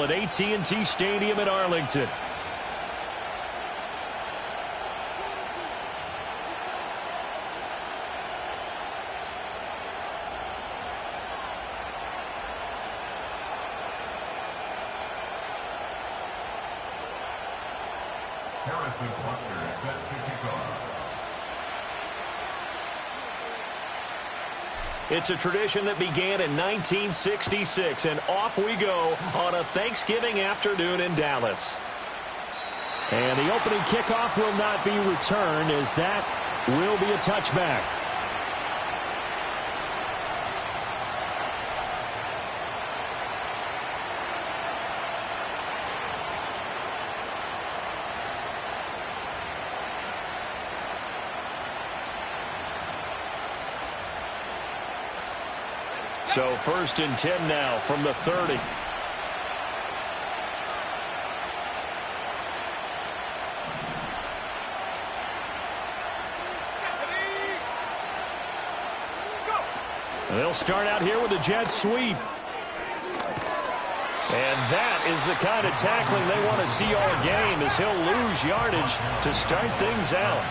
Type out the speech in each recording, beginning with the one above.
at AT&T Stadium in Arlington. It's a tradition that began in 1966, and off we go on a Thanksgiving afternoon in Dallas. And the opening kickoff will not be returned, as that will be a touchback. So 1st and 10 now from the 30. They'll start out here with a jet sweep. And that is the kind of tackling they want to see all game, as he'll lose yardage to start things out.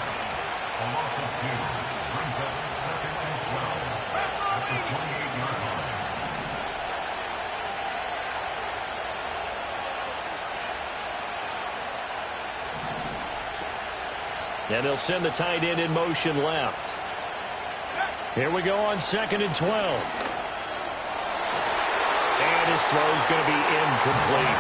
And they'll send the tight end in motion left. Here we go on 2nd and 12. And his throw's going to be incomplete.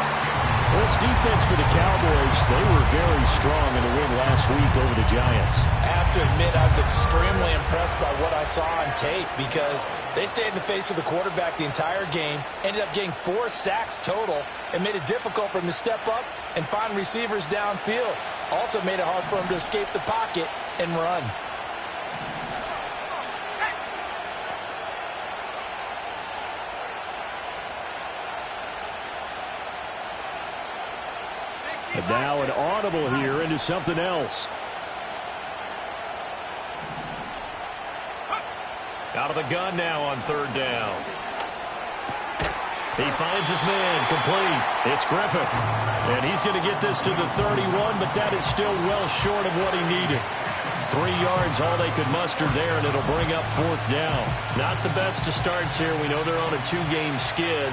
Well, this defense for the Cowboys, they were very strong in the win last week over the Giants. I have to admit, I was extremely impressed by what I saw on tape, because they stayed in the face of the quarterback the entire game, ended up getting 4 sacks total, and made it difficult for him to step up and find receivers downfield. Also made it hard for him to escape the pocket and run. And now an audible here into something else. Out of the gun now on 3rd down. He finds his man, complete. It's Griffith. And he's going to get this to the 31, but that is still well short of what he needed. 3 yards, all they could muster there, and it'll bring up 4th down. Not the best of starts here. We know they're on a 2-game skid.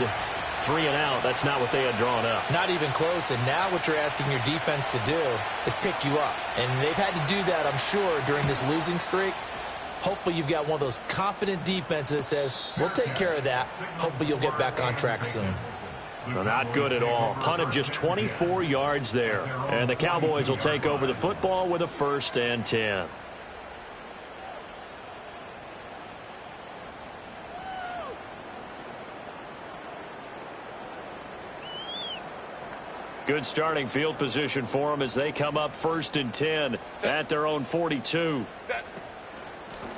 3 and out, that's not what they had drawn up. Not even close, and now what you're asking your defense to do is pick you up. And they've had to do that, I'm sure, during this losing streak. Hopefully you've got one of those confident defenses that says, we'll take care of that. Hopefully you'll get back on track soon. Well, not good at all. Punt of just 24 yards there. And the Cowboys will take over the football with a 1st and 10. Good starting field position for them as they come up 1st and 10 at their own 42.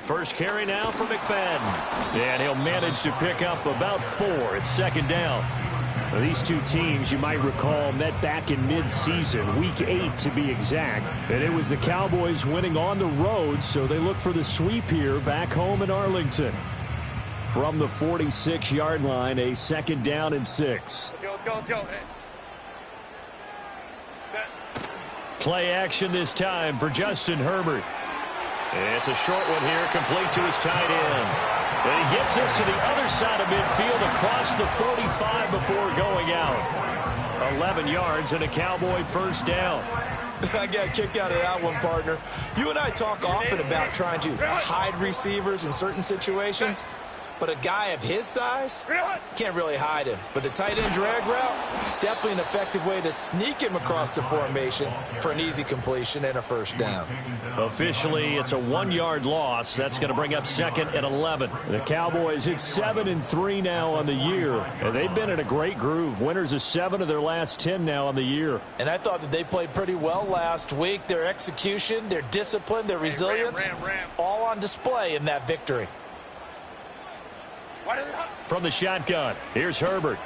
First carry now for McFadden. And he'll manage to pick up about 4. It's 2nd down. Now, these two teams, you might recall, met back in mid-season, week 8 to be exact. And it was the Cowboys winning on the road, so they look for the sweep here back home in Arlington. From the 46-yard line, a 2nd down and 6. Let's go. Play action this time for Justin Herbert. It's a short one here, complete to his tight end. And he gets this to the other side of midfield across the 45 before going out. 11 yards and a Cowboy 1st down. I got a kick out of that one, partner. You and I talk often about trying to hide receivers in certain situations. But a guy of his size, can't really hide him. But the tight end drag route, definitely an effective way to sneak him across the formation for an easy completion and a 1st down. Officially, it's a 1-yard loss. That's going to bring up 2nd and 11. The Cowboys, it's 7-3 now on the year. And they've been in a great groove. Winners of 7 of their last 10 now on the year. And I thought that they played pretty well last week. Their execution, their discipline, their resilience, all on display in that victory. From the shotgun, here's Herbert.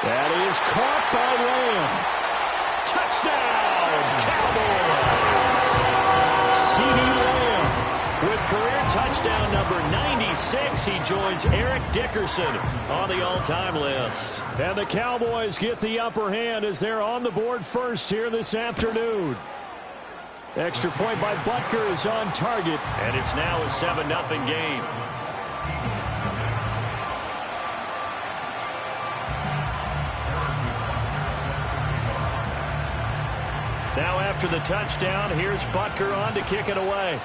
That is caught by Lamb. Touchdown, Cowboys! CeeDee Lamb with career touchdowns touchdown number 96. He joins Eric Dickerson on the all-time list. And the Cowboys get the upper hand as they're on the board first here this afternoon. Extra point by Butker is on target, and it's now a 7-0 game. Now after the touchdown, here's Butker on to kick it away.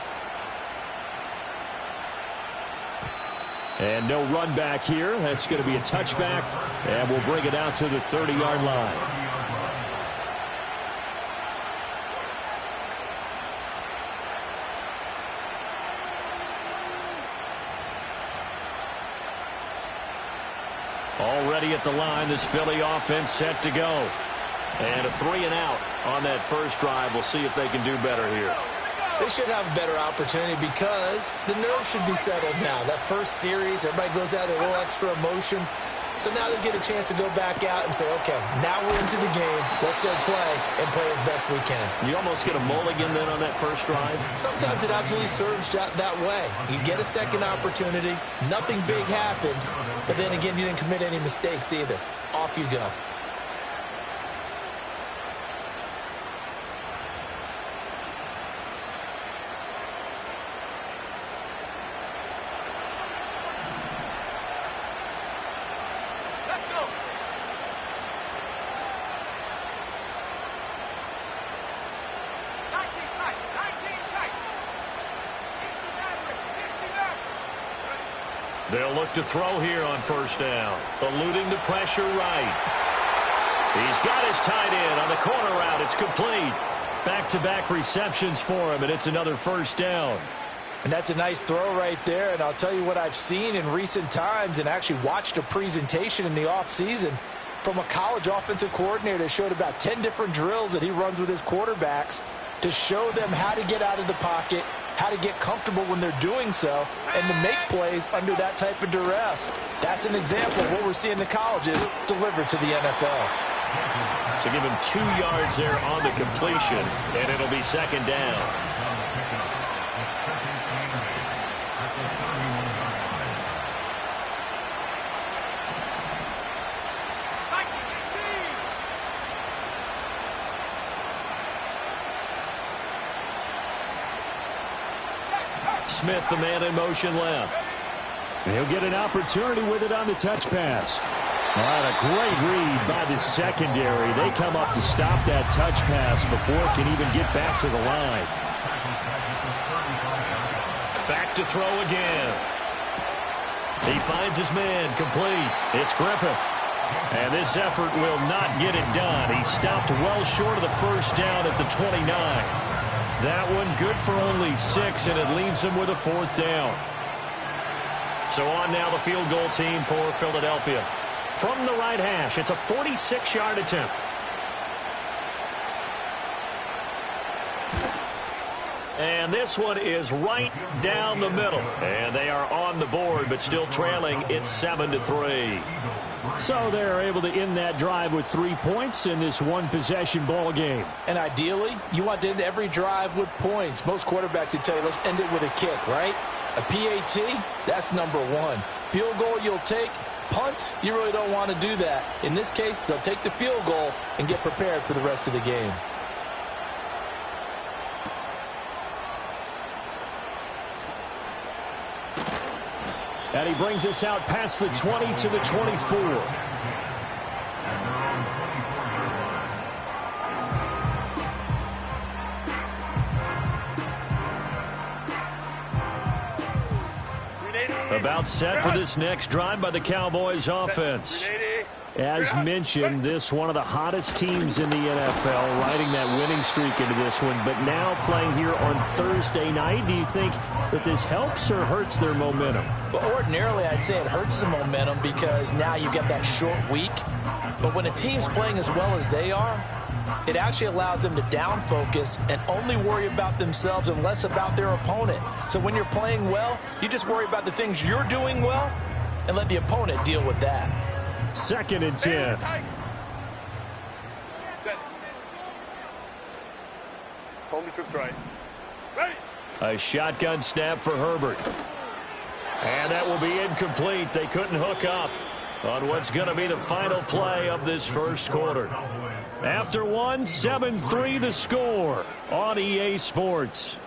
And no run back here. That's going to be a touchback, and we'll bring it out to the 30-yard line. Already at the line, this Philly offense set to go. And a 3-and-out on that first drive. We'll see if they can do better here. They should have a better opportunity because the nerves should be settled now. That first series, everybody goes out with a little extra emotion. So now they get a chance to go back out and say, okay, now we're into the game. Let's go play and play as best we can. You almost get a mulligan then on that first drive? Sometimes it absolutely serves that way. You get a second opportunity. Nothing big happened. But then again, you didn't commit any mistakes either. Off you go. They'll look to throw here on first down. Eluding the pressure right. He's got his tight end on the corner route. It's complete. Back-to-back receptions for him, and it's another first down. And that's a nice throw right there. And I'll tell you what I've seen in recent times and actually watched a presentation in the offseason from a college offensive coordinator that showed about 10 different drills that he runs with his quarterbacks to show them how to get out of the pocket, how to get comfortable when they're doing so, and to make plays under that type of duress. That's an example of what we're seeing in the colleges delivered to the NFL. So give him 2 yards there on the completion, and it'll be second down. Smith, the man in motion left. And he'll get an opportunity with it on the touch pass. All right, a great read by the secondary. They come up to stop that touch pass before it can even get back to the line. Back to throw again. He finds his man complete. It's Griffith. And this effort will not get it done. He stopped well short of the first down at the 29. That one good for only 6, and it leaves him with a 4th down. So on now the field goal team for Philadelphia. From the right hash, it's a 46-yard attempt. And this one is right down the middle. And they are on the board, but still trailing. It's 7-3. So they're able to end that drive with 3 points in this one-possession ball game. And ideally, you want to end every drive with points. Most quarterbacks would tell you, let's end it with a kick, right? A PAT, that's number 1. Field goal you'll take. Punts, you really don't want to do that. In this case, they'll take the field goal and get prepared for the rest of the game. And he brings us out past the 20 to the 24. About set for this next drive by the Cowboys offense. As mentioned, this one of the hottest teams in the NFL, riding that winning streak into this one, but now playing here on Thursday night. Do you think that this helps or hurts their momentum? Well, ordinarily, I'd say it hurts the momentum because now you get that short week. But when a team's playing as well as they are, it actually allows them to down focus and only worry about themselves and less about their opponent. So when you're playing well, you just worry about the things you're doing well and let the opponent deal with that. 2nd and 10. Hold the trips right. Ready. A shotgun snap for Herbert. And that will be incomplete. They couldn't hook up on what's going to be the final play of this first quarter. After one, 7-3 the score on EA Sports.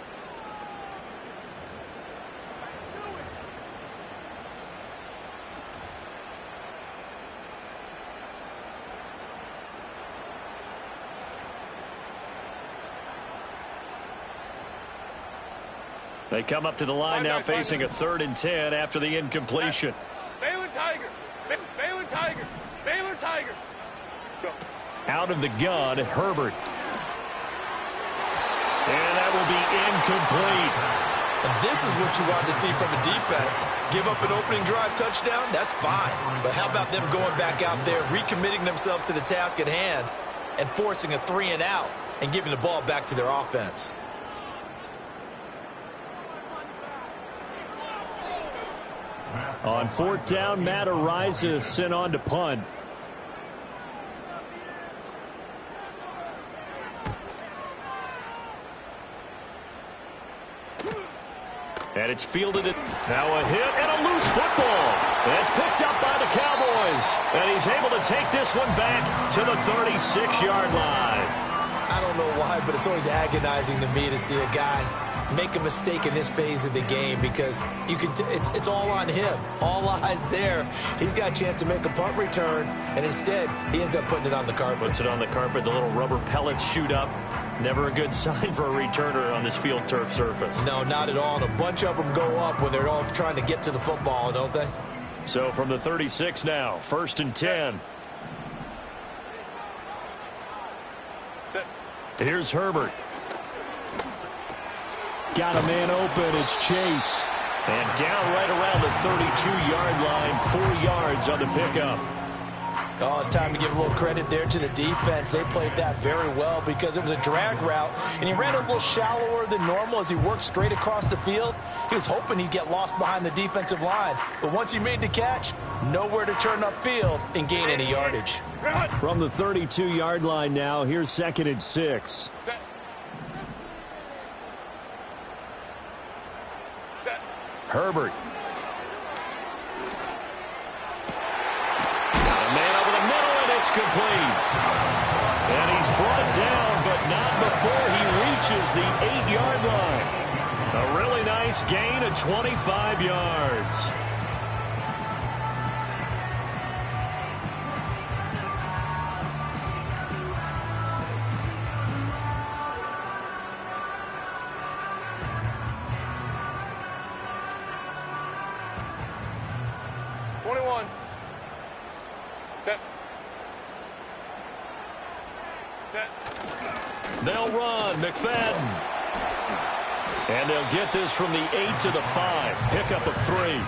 They come up to the line now facing a 3rd and 10 after the incompletion. Baylor Tiger. Baylor Tiger. Baylor Tiger. Go. Out of the gun, Herbert. And that will be incomplete. And this is what you want to see from a defense. Give up an opening drive touchdown, that's fine. But how about them going back out there, recommitting themselves to the task at hand, and forcing a 3-and-out and giving the ball back to their offense? On 4th down, Matt Ariza sent on to punt. And it's fielded it. Now a hit and a loose football. And it's picked up by the Cowboys. And he's able to take this one back to the 36-yard line. I don't know why, but it's always agonizing to me to see a guy make a mistake in this phase of the game, because you can it's all on him. All eyes there. He's got a chance to make a punt return, and instead he ends up putting it on the carpet. Puts it on the carpet. The little rubber pellets shoot up. Never a good sign for a returner on this field turf surface. No, not at all. And a bunch of them go up when they're all trying to get to the football, don't they? So from the 36 now, 1st and 10. Here's Herbert. Got a man open. It's Chase. And down right around the 32-yard line, 4 yards on the pickup. Oh, it's time to give a little credit there to the defense. They played that very well because it was a drag route, and he ran a little shallower than normal as he worked straight across the field. He was hoping he'd get lost behind the defensive line, but once he made the catch, nowhere to turn upfield and gain any yardage. From the 32-yard line now, here's 2nd and 6. Herbert. Got a man over the middle, and it's complete. And he's brought down, but not before he reaches the 8-yard line. A really nice gain of 25 yards. They'll run. McFadden. And they'll get this from the 8 to the 5. Pickup of 3.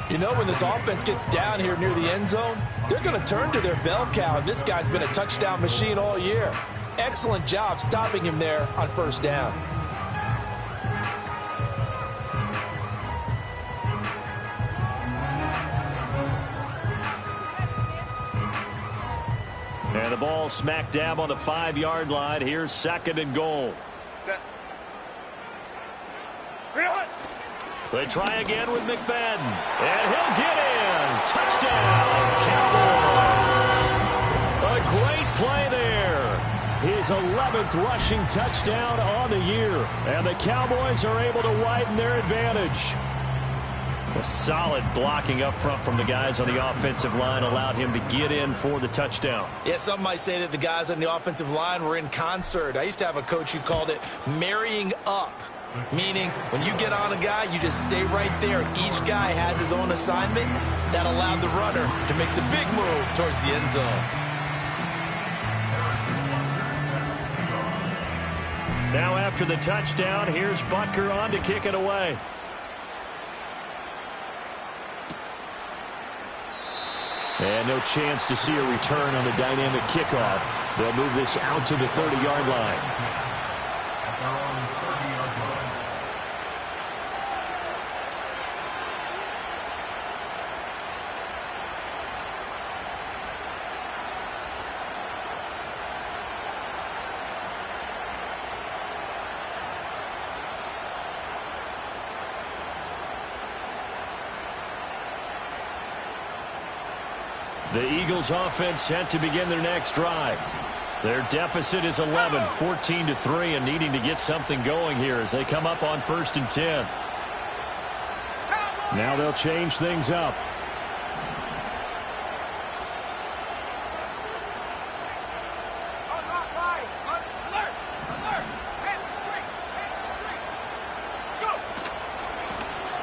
You know, when this offense gets down here near the end zone, they're going to turn to their bell cow, and this guy's been a touchdown machine all year. Excellent job stopping him there on 1st down. And the ball smack dab on the 5-yard line. Here's 2nd and goal. They try again with McFadden. And he'll get in. Touchdown, Cowboys. A great play there. His 11th rushing touchdown on the year. And the Cowboys are able to widen their advantage. A solid blocking up front from the guys on the offensive line allowed him to get in for the touchdown. Yeah, some might say that the guys on the offensive line were in concert. I used to have a coach who called it marrying up, meaning when you get on a guy, you just stay right there. Each guy has his own assignment. That allowed the runner to make the big move towards the end zone. Now after the touchdown, here's Butker on to kick it away. And no chance to see a return on the dynamic kickoff. They'll move this out to the 30-yard line. The Eagles offense set to begin their next drive. Their deficit is 11, 14-3, and needing to get something going here as they come up on 1st and 10. Now they'll change things up.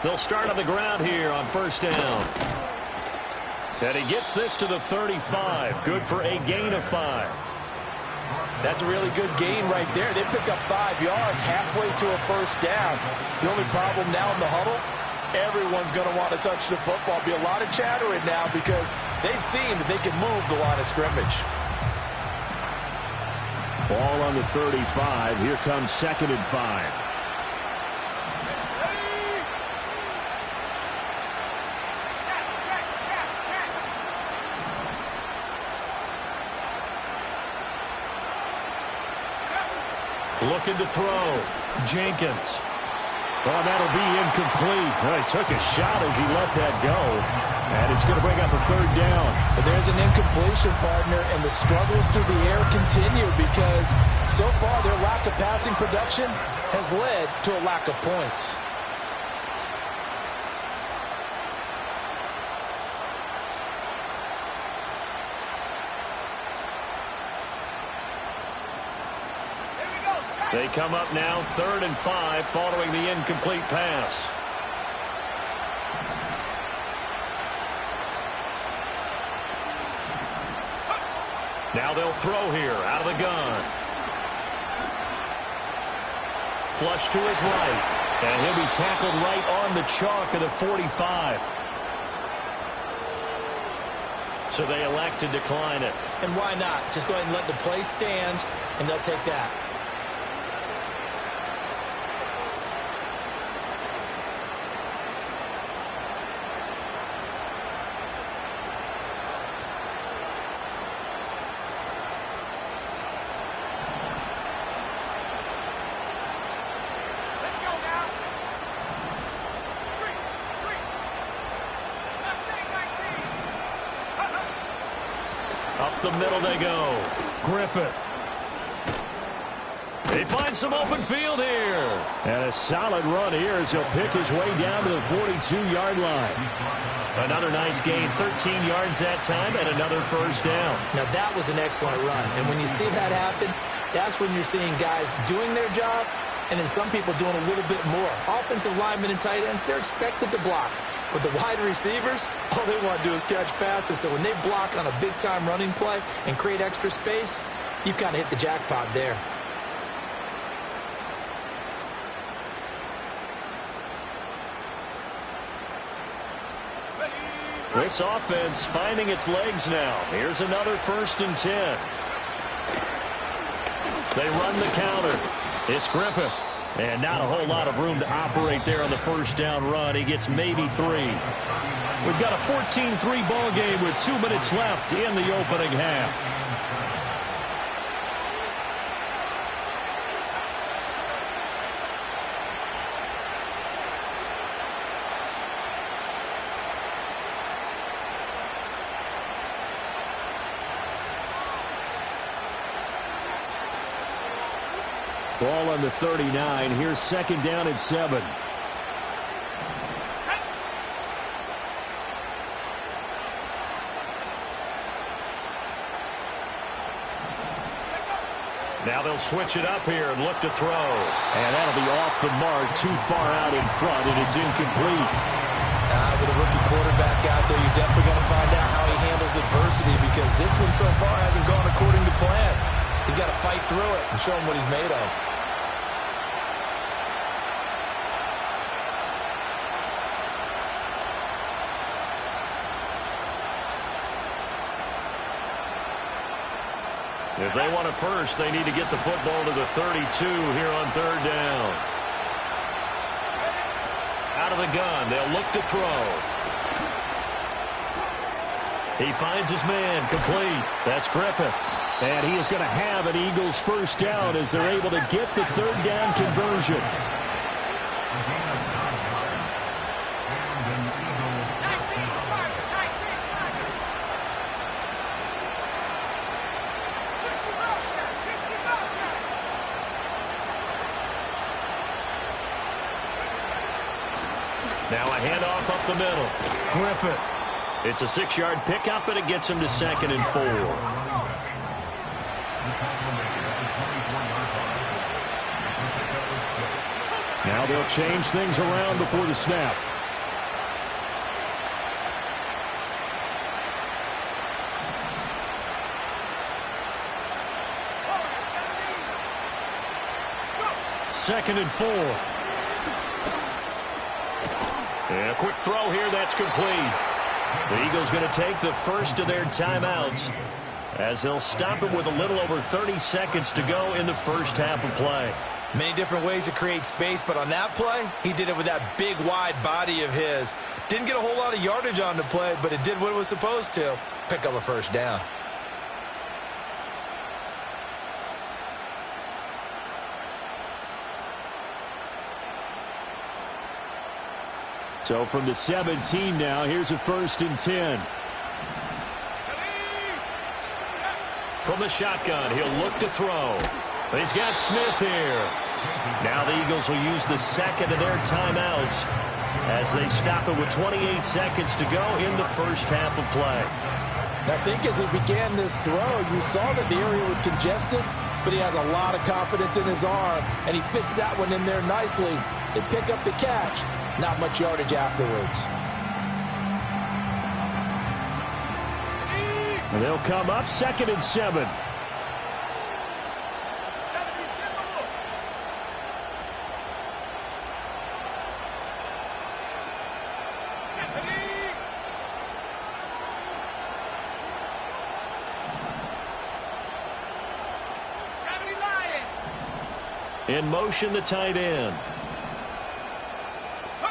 They'll start on the ground here on 1st down. And he gets this to the 35. Good for a gain of 5. That's a really good gain right there. They pick up 5 yards halfway to a 1st down. The only problem now in the huddle, everyone's going to want to touch the football. Be a lot of chattering now because they've seen that they can move the line of scrimmage. Ball on the 35. Here comes 2nd and 5. Looking to throw. Jenkins. Well, that'll be incomplete. Well, he took a shot as he let that go. And it's going to bring up a 3rd down. But there's an incompletion, partner, and the struggles through the air continue because so far their lack of passing production has led to a lack of points. They come up now 3rd and 5 following the incomplete pass. Now they'll throw here out of the gun. Flush to his right. And he'll be tackled right on the chalk of the 45. So they elect to decline it. And why not? Just go ahead and let the play stand, and they'll take that. Up the middle they go. Griffith. They find some open field here. And a solid run here as he'll pick his way down to the 42-yard line. Another nice gain, 13 yards that time, and another 1st down. Now that was an excellent run. And when you see that happen, that's when you're seeing guys doing their job and then some people doing a little bit more. Offensive linemen and tight ends, they're expected to block. But the wide receivers, all they want to do is catch passes. So when they block on a big-time running play and create extra space, you've kind of hit the jackpot there. This offense finding its legs now. Here's another 1st and 10. They run the counter. It's Griffith. And not a whole lot of room to operate there on the 1st down run. He gets maybe 3. We've got a 14-3 ball game with 2 minutes left in the opening half. Ball on the 39. Here's 2nd down and 7. Now they'll switch it up here and look to throw. And that'll be off the mark, too far out in front, and it's incomplete. With a rookie quarterback out there, you're definitely going to find out how he handles adversity because this one so far hasn't gone according to plan. He's got to fight through it and show him what he's made of. If they want it first, they need to get the football to the 32 here on 3rd down. Out of the gun, they'll look to throw. He finds his man, complete. That's Griffith. And he is going to have an Eagles 1st down as they're able to get the 3rd down conversion. Now a handoff up the middle. Griffith. It's a 6-yard pickup, and it gets him to 2nd and 4. Now they'll change things around before the snap. Second and 4. And a quick throw here, that's complete. The Eagles going to take the first of their timeouts as they'll stop it with a little over 30 seconds to go in the first half of play. Many different ways to create space, but on that play, he did it with that big, wide body of his. Didn't get a whole lot of yardage on the play, but it did what it was supposed to. Pick up a first down. So from the 17 now, here's a 1st and 10. From the shotgun, he'll look to throw. He's got Smith here. Now the Eagles will use the second of their timeouts as they stop it with 28 seconds to go in the first half of play. I think as he began this throw, you saw that the area was congested, but he has a lot of confidence in his arm, and he fits that one in there nicely. They pick up the catch. Not much yardage afterwards. And they'll come up 2nd and 7. In motion, the tight end.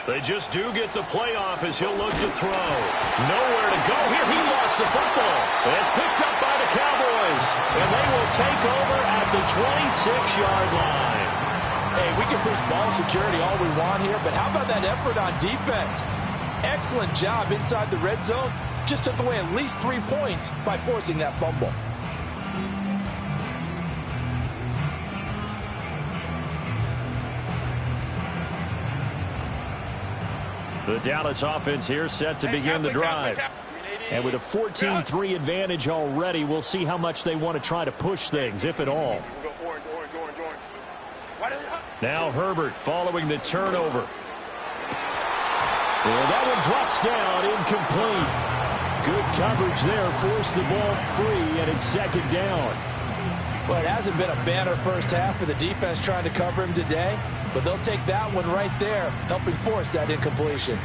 They just do get the play off as he'll look to throw. Nowhere to go here. He lost the football. It's picked up by the Cowboys. And they will take over at the 26-yard line. Hey, we can preach ball security all we want here, but how about that effort on defense? Excellent job inside the red zone. Just took away at least 3 points by forcing that fumble. The Dallas offense here set to begin the drive. And with a 14-3 advantage already, we'll see how much they want to try to push things, if at all. Now Herbert following the turnover. Well, that one drops down, incomplete. Good coverage there, forced the ball free, and it's 2nd down. Well, it hasn't been a banner first half for the defense trying to cover him today, but they'll take that one right there, helping force that incompletion.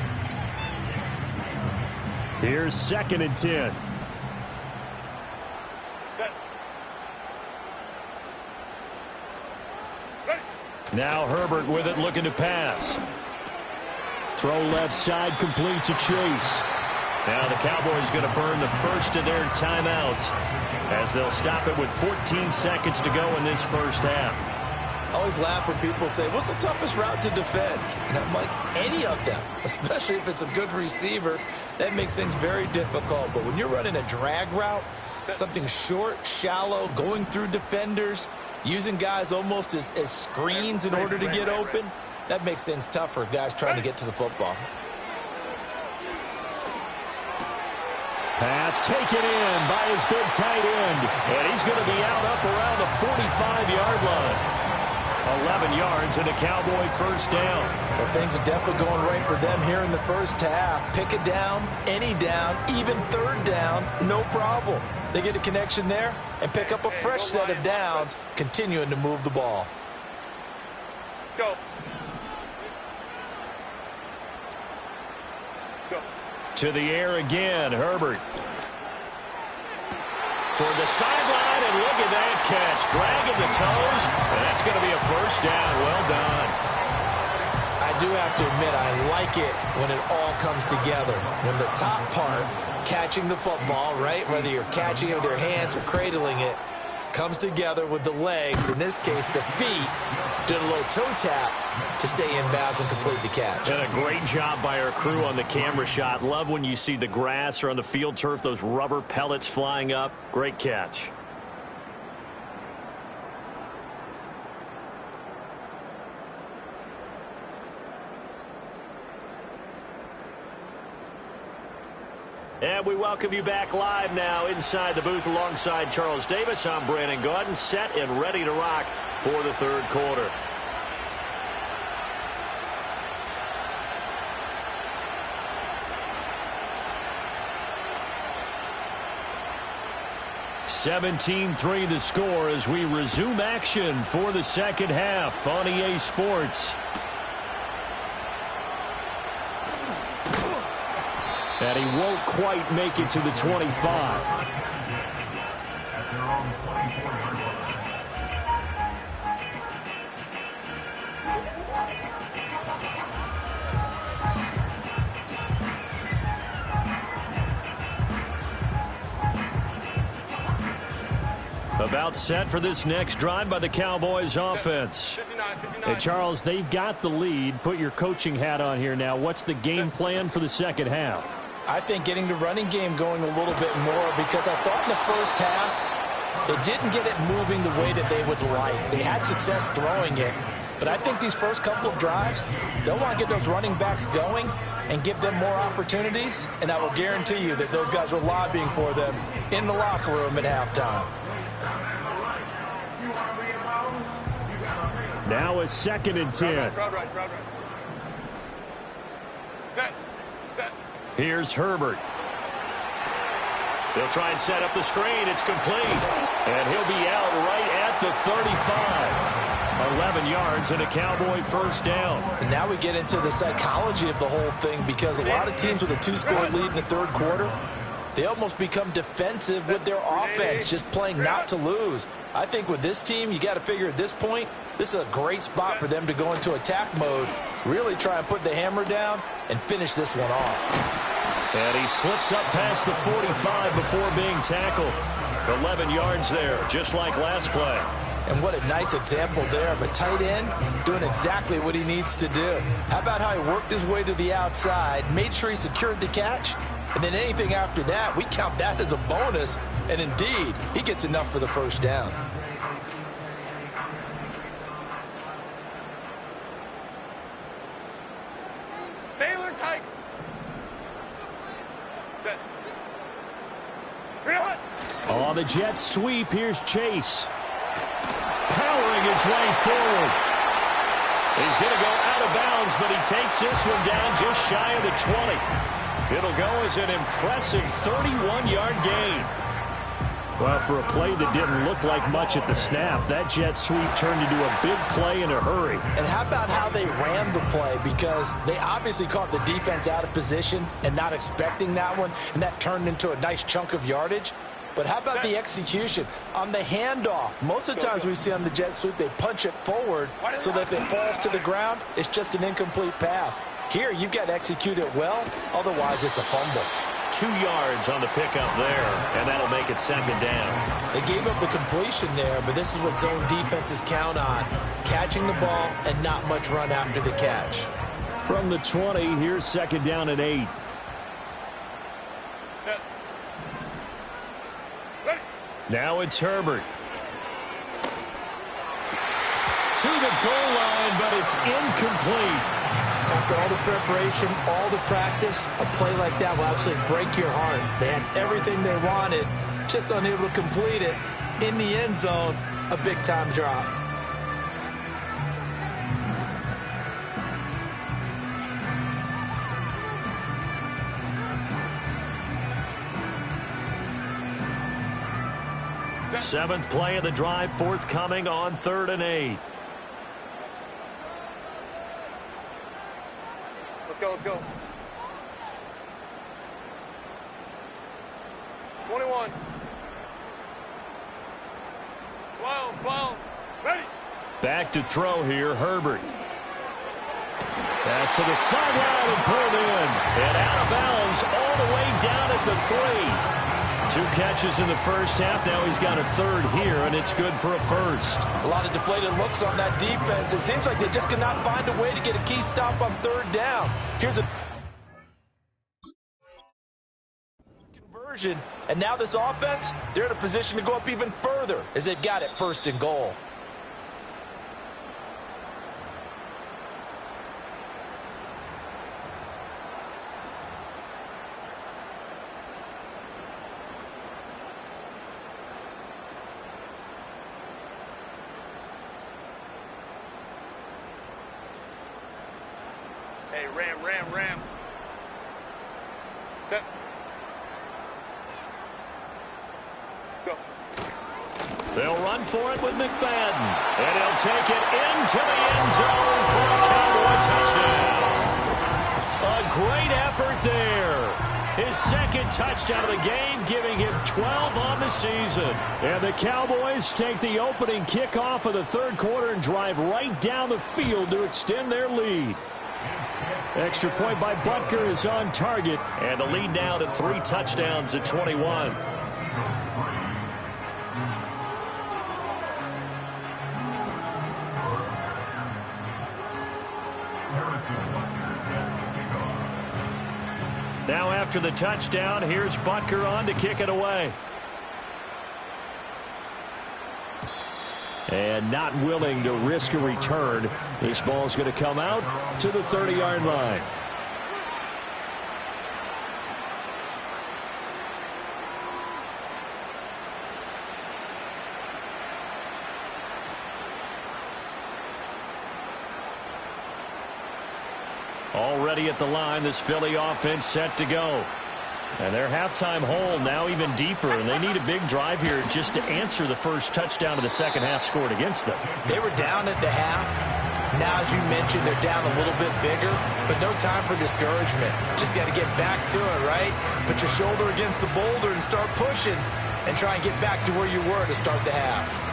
Here's 2nd and 10. Now Herbert with it, looking to pass. Throw left side, complete to Chase. Now the Cowboys going to burn the first of their timeouts as they'll stop it with 14 seconds to go in this first half. I always laugh when people say, what's the toughest route to defend? And I'm like, any of them, especially if it's a good receiver. That makes things very difficult. But when you're running a drag route, something short, shallow, going through defenders, using guys almost as screens in order to get open, that makes things tough for guys trying to get to the football. Pass taken in by his big tight end. And he's going to be out up around the 45-yard line. 11 yards and a Cowboy first down. Well, things are definitely going right for them here in the first half. Pick it down, any down, even 3rd down, no problem. They get a connection there and pick up a fresh set of downs, continuing to move the ball. Go. To the air again, Herbert. Toward the sideline, and look at that catch. Dragging the toes, and that's going to be a first down. Well done. I do have to admit, I like it when it all comes together. When the top part, catching the football, right, whether you're catching it with your hands or cradling it, comes together with the legs, in this case the feet, doing a little toe tap to stay in bounds and complete the catch. And a great job by our crew on the camera shot. Love when you see the grass or on the field turf, those rubber pellets flying up. Great catch. And we welcome you back live now inside the booth alongside Charles Davis. I'm Brandon Gaudin, set and ready to rock for the third quarter. (17-3) the score as we resume action for the second half on EA Sports. And he won't quite make it to the 25. About set for this next drive by the Cowboys offense. 59. Hey, Charles, they've got the lead. Put your coaching hat on here now. What's the game plan for the second half? I think getting the running game going a little bit more, because I thought in the first half they didn't get it moving the way that they would like. They had success throwing it, but I think these first couple of drives, they'll want to get those running backs going and give them more opportunities, and I will guarantee you that those guys were lobbying for them in the locker room at halftime. Now a 2nd and 10. Crowd right. Set. Here's Herbert. They'll try and set up the screen. It's complete. And he'll be out right at the 35. 11 yards and a Cowboy first down. And now we get into the psychology of the whole thing, because a lot of teams with a 2-score lead in the third quarter, they almost become defensive with their offense, just playing not to lose. I think with this team, you got to figure at this point, this is a great spot for them to go into attack mode, really try and put the hammer down and finish this one off. And he slips up past the 45 before being tackled. 11 yards there, just like last play. And what a nice example there of a tight end doing exactly what he needs to do. How about how he worked his way to the outside, made sure he secured the catch, and then anything after that, we count that as a bonus. And indeed, he gets enough for the first down. Baylor Tiger. Set. On the jet sweep, here's Chase. Powering his way forward. He's going to go out of bounds, but he takes this one down just shy of the 20. It'll go as an impressive 31-yard gain. Well, for a play that didn't look like much at the snap, that jet sweep turned into a big play in a hurry. And how about how they ran the play? Because they obviously caught the defense out of position and not expecting that one, and that turned into a nice chunk of yardage. But how about the execution on the handoff? Most of the times we see on the jet sweep, they punch it forward so that if it falls to the ground, it's just an incomplete pass. Here, you've got to execute it well, otherwise it's a fumble. 2 yards on the pickup there, and that'll make it second down. They gave up the completion there, but this is what zone defenses count on. Catching the ball and not much run after the catch. From the 20, here's 2nd down and 8. Set. Ready. Now it's Herbert. To the goal line, but it's incomplete. After all the preparation, all the practice, a play like that will absolutely break your heart. They had everything they wanted, just unable to complete it. In the end zone, a big-time drop. Seventh play of the drive forthcoming on 3rd and 8. Let's go. 21. 12. Ready. Back to throw here, Herbert. Pass to the sideline and pulled in. And out of bounds all the way down at the 3. 2 catches in the first half. Now he's got a 3rd here, and it's good for a first. A lot of deflated looks on that defense. It seems like they just cannot find a way to get a key stop on 3rd down. Here's a conversion, and now this offense, they're in a position to go up even further as they've got it 1st and goal. Hey, ram. Set. Go. They'll run for it with McFadden. And he'll take it into the end zone for a Cowboy touchdown. A great effort there. His second touchdown of the game, giving him 12 on the season. And the Cowboys take the opening kickoff of the third quarter and drive right down the field to extend their lead. Extra point by Butker is on target. And the lead now to 3 touchdowns at 21. Now after the touchdown, here's Butker on to kick it away. And not willing to risk a return. This ball's going to come out to the 30-yard line. Already at the line, this Philly offense set to go. And their halftime hole now even deeper, and they need a big drive here just to answer the first touchdown of the second half scored against them. They were down at the half. Now, as you mentioned, they're down a little bit bigger, but no time for discouragement. Just got to get back to it, right? Put your shoulder against the boulder and start pushing and try and get back to where you were to start the half.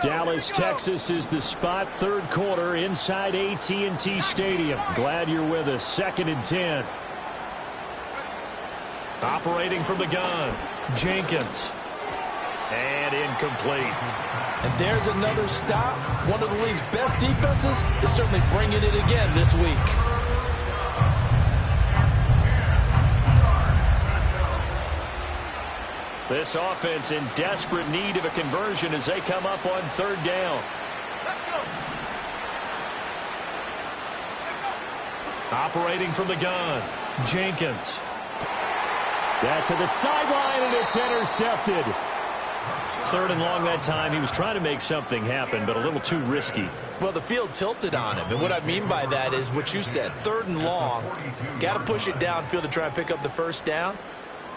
Dallas, Texas is the spot. Third quarter inside AT&T Stadium. Glad you're with us. 2nd and 10. Operating from the gun, Jenkins. And incomplete. And there's another stop. One of the league's best defenses is certainly bringing it again this week. This offense in desperate need of a conversion as they come up on 3rd down. Operating from the gun, Jenkins. That to the sideline, and it's intercepted. 3rd and long that time. He was trying to make something happen, but a little too risky. Well, the field tilted on him, and what I mean by that is what you said. 3rd and long, got to push it downfield to try and pick up the first down.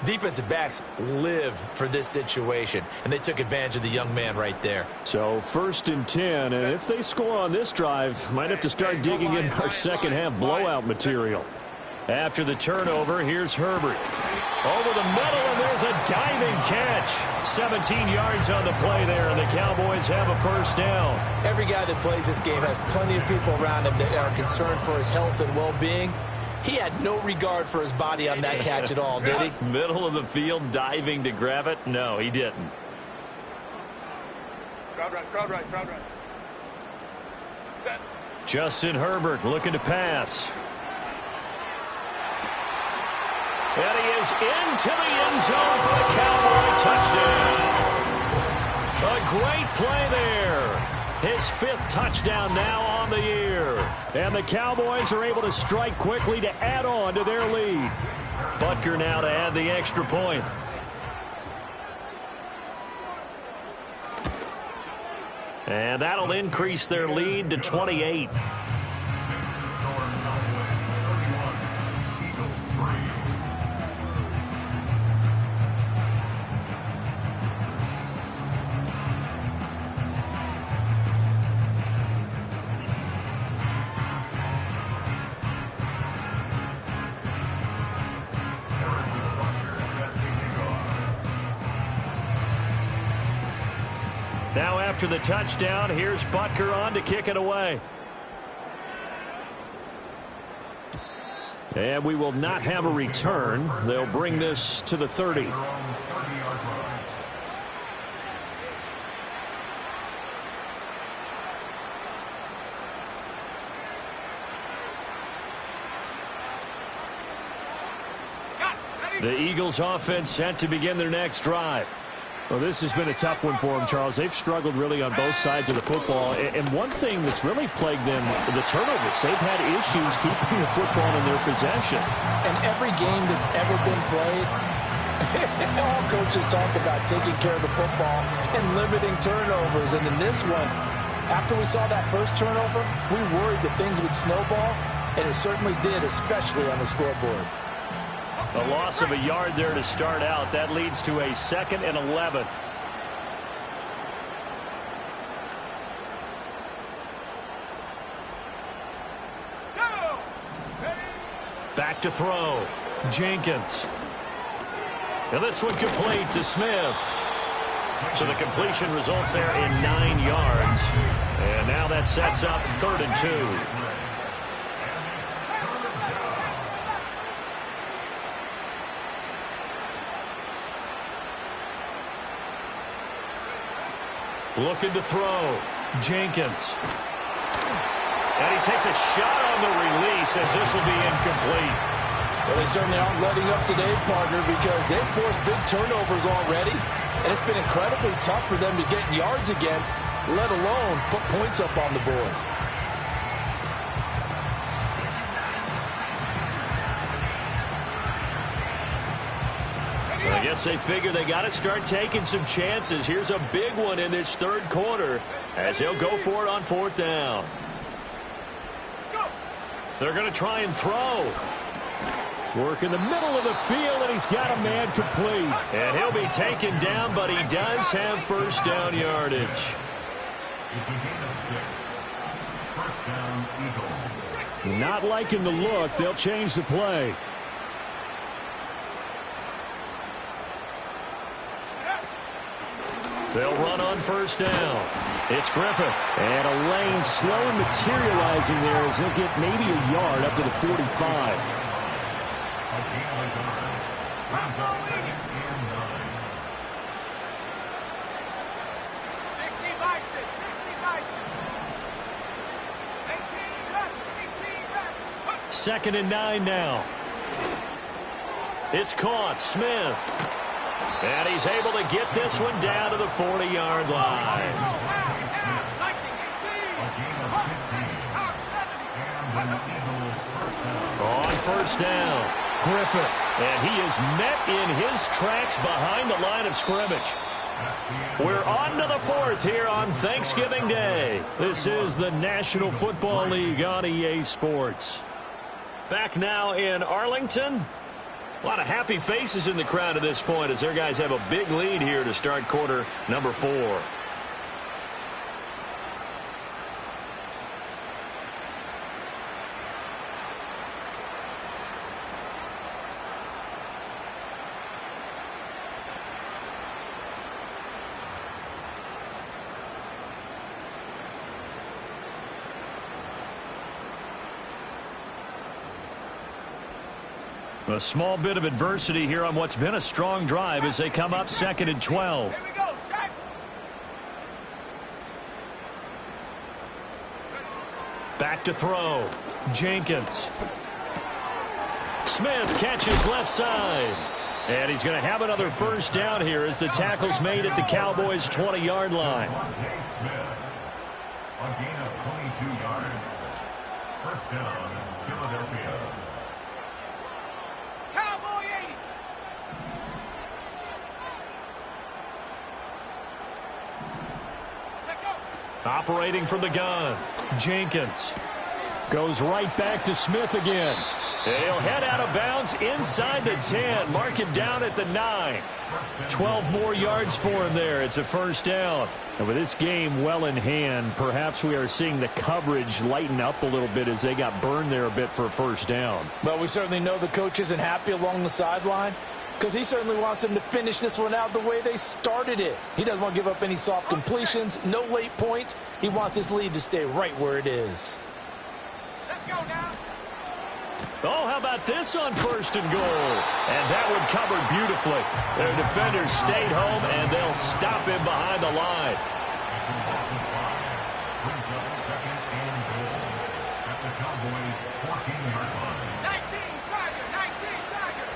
Defensive backs live for this situation, and they took advantage of the young man right there. So 1st and 10, and if they score on this drive, might have to start digging in our second half blowout material. After the turnover, here's Herbert. Over the middle, and there's a diving catch. 17 yards on the play there, and the Cowboys have a first down. Every guy that plays this game has plenty of people around him that are concerned for his health and well-being. He had no regard for his body on that catch at all, did he? Middle of the field, diving to grab it? No, he didn't. Crowd right. Set. Justin Herbert looking to pass. And he is into the end zone for the Cowboy touchdown. A great play there. His 5th touchdown now on the year. And the Cowboys are able to strike quickly to add on to their lead. Butker now to add the extra point. And that'll increase their lead to 28. Now after the touchdown, here's Butker on to kick it away. And we will not have a return. They'll bring this to the 30. Ready? The Eagles offense set to begin their next drive. Well, this has been a tough one for them, Charles. They've struggled really on both sides of the football. And one thing that's really plagued them, the turnovers. They've had issues keeping the football in their possession. And every game that's ever been played, all coaches talk about taking care of the football and limiting turnovers. And in this one, after we saw that first turnover, we worried that things would snowball, and it certainly did, especially on the scoreboard. A loss of a yard there to start out. That leads to a 2nd and 11. Back to throw. Jenkins. And this one complete to Smith. So the completion results there in 9 yards. And now that sets up 3rd and 2. Looking to throw. Jenkins. And he takes a shot on the release as this will be incomplete. Well, they certainly aren't letting up today, partner, because they've forced big turnovers already. And it's been incredibly tough for them to get yards against, let alone put points up on the board. I guess they figure they got to start taking some chances. Here's a big one in this 3rd quarter as he'll go for it on 4th down. They're going to try and throw. Work in the middle of the field, and he's got a man complete. And he'll be taken down, but he does have 1st down yardage. Not liking the look. They'll change the play. They'll run on 1st down. It's Griffith. And a lane slow materializing there as he'll get maybe a yard up to the 45. Second and 9 now. It's caught. Smith. And he's able to get this one down to the 40-yard line. On 1st down, Griffith. And he is met in his tracks behind the line of scrimmage. We're on to the 4th here on Thanksgiving Day. This is the National Football League on EA Sports. Back now in Arlington. A lot of happy faces in the crowd at this point as their guys have a big lead here to start quarter number 4. A small bit of adversity here on what's been a strong drive as they come up 2nd and 12. Back to throw. Jenkins. Smith catches left side. And he's going to have another 1st down here as the tackle's made at the Cowboys' 20-yard line. A gain of 22 yards. 1st down, Philadelphia. Operating from the gun, Jenkins. Goes right back to Smith again. And he'll head out of bounds inside the 10. Mark it down at the 9. 12 more yards for him there. It's a 1st down. And with this game well in hand, perhaps we are seeing the coverage lighten up a little bit as they got burned there a bit for a 1st down. But we certainly know the coach isn't happy along the sideline, because he certainly wants them to finish this one out the way they started it. He doesn't want to give up any soft completions, no late points. He wants his lead to stay right where it is. Let's go now. Oh, how about this on 1st and goal? And that one covered beautifully. Their defenders stayed home, and they'll stop him behind the line. Brings up 2nd and goal at the Cowboys' 14-yard line. 19, Tiger, 19, Tiger.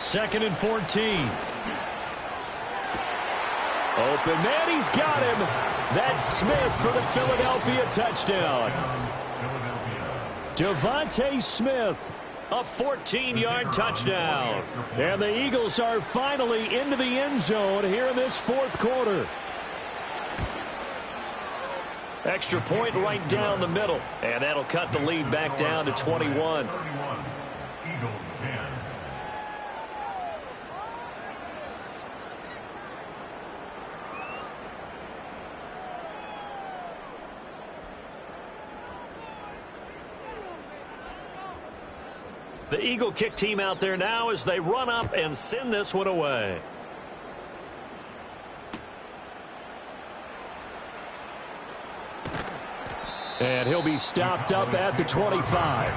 2nd and 14. Open man, he's got him. That's Smith for the Philadelphia touchdown. Devontae Smith, a 14-yard touchdown. And the Eagles are finally into the end zone here in this fourth quarter. Extra point right down the middle. And that'll cut the lead back down to 21. Eagles 10. The Eagle kick team out there now as they run up and send this one away. And he'll be stopped up at the 25.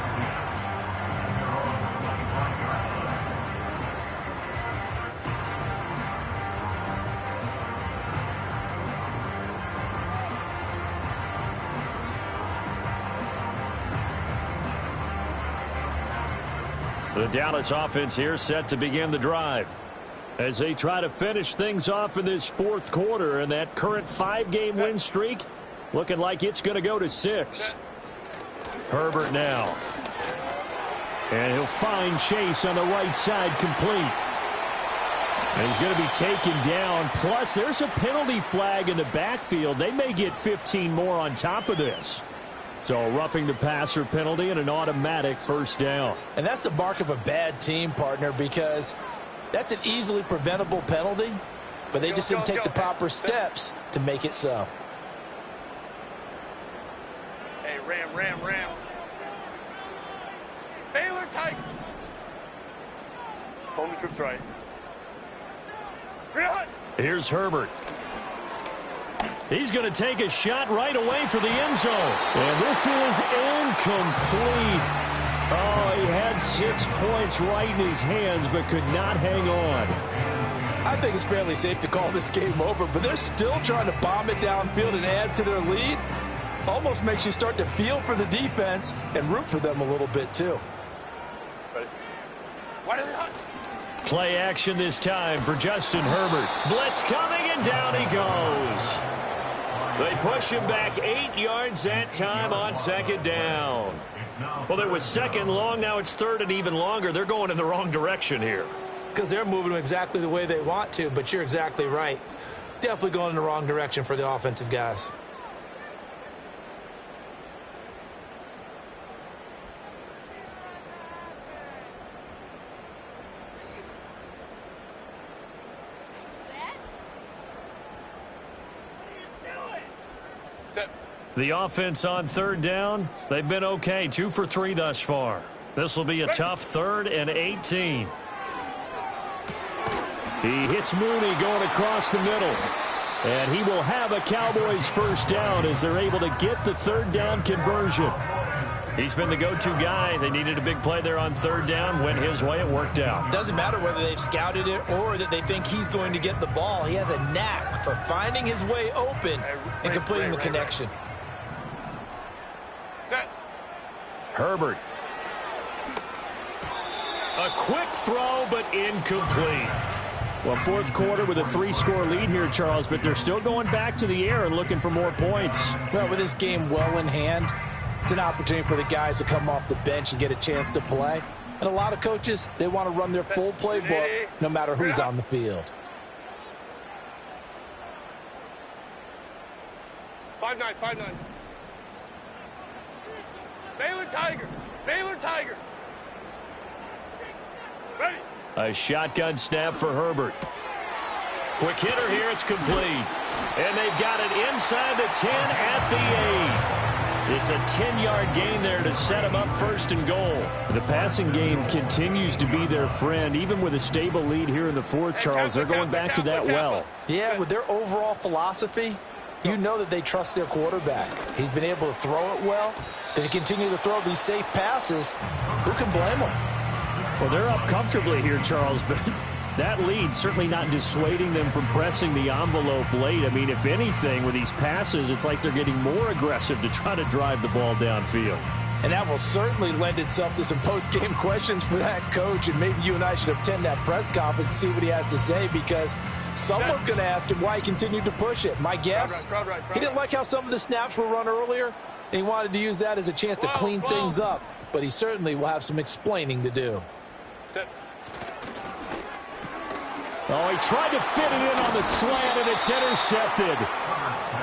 The Dallas offense here set to begin the drive as they try to finish things off in this fourth quarter, and that current 5-game win streak looking like it's going to go to 6. Herbert now. And he'll find Chase on the right side complete. And he's going to be taken down. Plus, there's a penalty flag in the backfield. They may get 15 more on top of this. So a roughing the passer penalty and an automatic first down. And that's the mark of a bad team, partner, because that's an easily preventable penalty, but they just didn't take the proper steps to make it so. Hey, Ram. Baylor Tiger. Home the troops right. Here's Herbert. He's going to take a shot right away for the end zone. And this is incomplete. Oh, he had 6 points right in his hands but could not hang on. I think it's fairly safe to call this game over, but they're still trying to bomb it downfield and add to their lead. Almost makes you start to feel for the defense and root for them a little bit too. Play action this time for Justin Herbert. Blitz coming and down he goes. They push him back 8 yards that time on second down. Well, it was second long. Now it's third and even longer. They're going in the wrong direction here. Because they're moving them exactly the way they want to, but you're exactly right. Definitely going in the wrong direction for the offensive guys. The offense on third down, they've been okay. 2 for 3 thus far. This will be a tough 3rd and 18. He hits Mooney going across the middle. And he will have a Cowboys first down as they're able to get the 3rd down conversion. He's been the go-to guy. They needed a big play there on 3rd down. Went his way. It worked out. Doesn't matter whether they've scouted it or that they think he's going to get the ball. He has a knack for finding his way open and completing the connection. Herbert. A quick throw, but incomplete. Well, fourth quarter with a 3-score lead here, Charles, but they're still going back to the air and looking for more points. Well, with this game well in hand, it's an opportunity for the guys to come off the bench and get a chance to play. And a lot of coaches, they want to run their full playbook no matter who's on the field. 5-9. Baylor Tiger. Ready. A shotgun snap for Herbert. Quick hitter here. It's complete. And they've got it inside the 10 at the 8. It's a 10-yard gain there to set them up 1st and goal. The passing game continues to be their friend. Even with a stable lead here in the fourth, Charles, they're going back to that well. Yeah, with their overall philosophy, you know that they trust their quarterback. He's been able to throw it well. They continue to throw these safe passes. Who can blame them? Well, they're up comfortably here, Charles, but that lead certainly not dissuading them from pressing the envelope late. I mean, if anything, with these passes, it's like they're getting more aggressive to try to drive the ball downfield. And that will certainly lend itself to some post-game questions for that coach. And maybe you and I should attend that press conference and see what he has to say, because someone's going to ask him why he continued to push it. My guess, he didn't like how some of the snaps were run earlier, and he wanted to use that as a chance to clean things up. But he certainly will have some explaining to do. Oh, he tried to fit it in on the slant, and it's intercepted.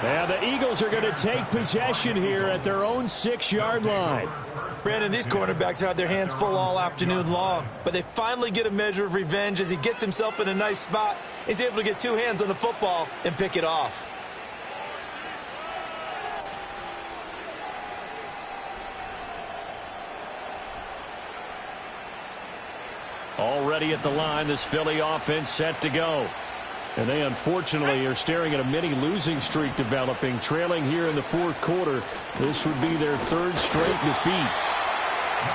And the Eagles are going to take possession here at their own 6-yard line. Brandon, these cornerbacks had their hands full all afternoon long, but they finally get a measure of revenge as he gets himself in a nice spot. He's able to get 2 hands on the football and pick it off. Already at the line, this Philly offense set to go. And they unfortunately are staring at a mini losing streak developing, trailing here in the 4th quarter. This would be their 3rd straight defeat.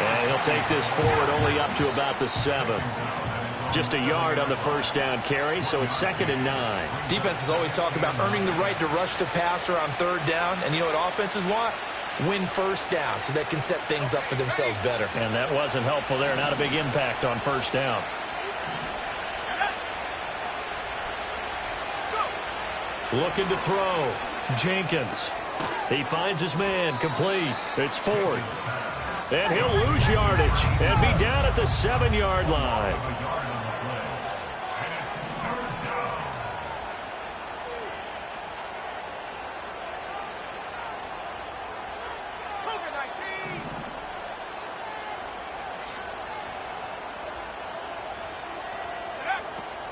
And he'll take this forward only up to about the 7. Just a yard on the first down carry, so it's 2nd and 9. Defenses always talk about earning the right to rush the passer on 3rd down. And you know what offenses want? Win first down so they can set things up for themselves better. And that wasn't helpful there. Not a big impact on first down. Looking to throw. Jenkins. He finds his man. Complete. It's Ford. And he'll lose yardage and be down at the 7-yard line.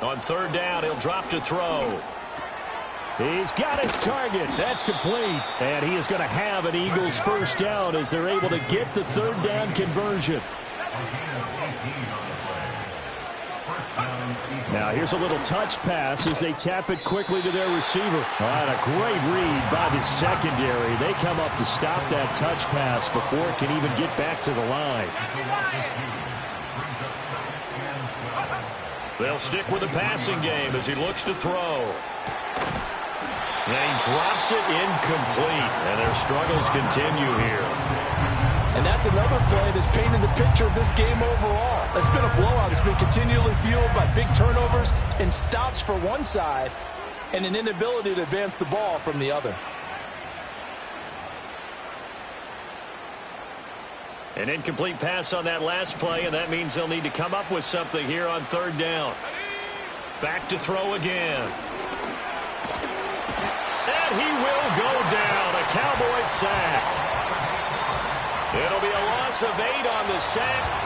On 3rd down, he'll drop to throw. He's got his target. That's complete. And he is going to have an Eagles first down as they're able to get the 3rd down conversion. Now here's a little touch pass as they tap it quickly to their receiver. All right, a great read by the secondary. They come up to stop that touch pass before it can even get back to the line. They'll stick with the passing game as he looks to throw. And he drops it incomplete. And their struggles continue here. And that's another play that's painted the picture of this game overall. It's been a blowout. It's been continually fueled by big turnovers and stops for one side and an inability to advance the ball from the other. An incomplete pass on that last play, and that means they'll need to come up with something here on 3rd down. Back to throw again. And he will go down. A Cowboys sack. It'll be a loss of 8 on the sack.